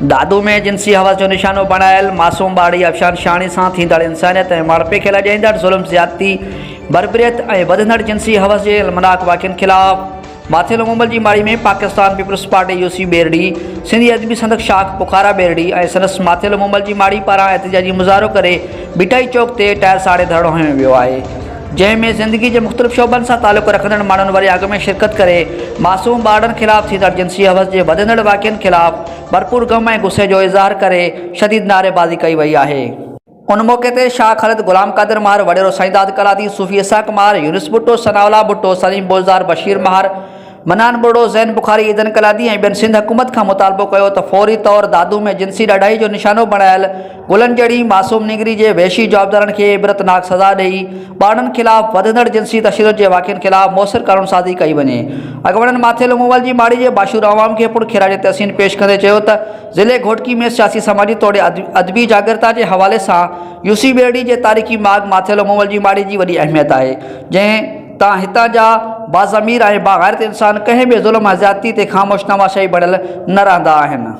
दादू में जिनसी हवस जो निशानो बणायल मासूम बाड़ी अफशान शानी सां थींदड़ इंसानियत ऐं माणपे खे लॼाईंदड़ ज़ुल्म ज़्यादती बरबरियत ऐं वधंदड़ जिनसी हवस जे अलमनाक वाक़िअनि ख़िलाफ़ माथियल मुंबल जी माड़ी में पाकिस्तान पीपल्स पार्टी यूसी बेरडी, सिंधी अदबी संदक शाख पुखारा बेरडी ऐं संदसि माथियल मुंबल जी माड़ी पारां एहतजाजी मुज़ाहिरो करे बिटाई चौक ते टायर साड़े धरणो हंयो वियो आहे, जंहिंमें ज़िंदगी जे मुख़्तलिफ़ शोबनि सां तालुक़ रखंदड़ माण्हुनि वरी अॻु में शिरकत करे मासूम ॿारनि ख़िलाफ़ थींदड़ जिनसी हवस जे वधंदड़ वाक़िअनि ख़िलाफ़ भरपूर गम ऐं गुस्से जो इज़हार करे शदीद नारेबाज़ी कई वई आहे। उन मौक़े ते शाह ख़ालिद गुलाम कादिर मार, वडेरो साईंदाद कलादी, सूफ़ी इसाक मार, यूनिस भुट्टो, सनाउल्लाह भुट्टो, सलीम बोज़दार, बशीर मार, मनान बुढ़ो, ज़ैन बुखारी, ईदन कलादी ऐं ॿियनि सिंध हुकूमत खां मुतालबो कयो त फ़ौरी तौर दादू में जिनसी ॾाढाई जो निशानो बणायल गुलनि जहिड़ी मासूम निगरी जे वहशी जवाबदारनि खे इबरतनाक सज़ा ॾेई ॿारनि ख़िलाफ़ वधंदड़ जिनसी तशदुद जे वाक़िअनि ख़िलाफ़ मौसर क़ानून साज़ी कई वञे। अॻवणनि माथियल मुंबल जी माड़ी जे बाशूर अवाम खे पुरख़िराज तहसीन पेश कंदे चयो त ज़िले घोटकी में सियासी समाजी तौर अदबी जागरता जे हवाले सां यूसी बेरडी जे तारीख़ी माग माथियल मुंबल जी माड़ी जी वॾी अहमियत आहे, जंहिं तां हितां जा बाज़मीर ऐं बाग़ैरत इंसान कंहिं बि ज़ुल्म ऐं ज़्यादती ते ख़ामोश तमाशाई बणियल न रहंदा आहिनि।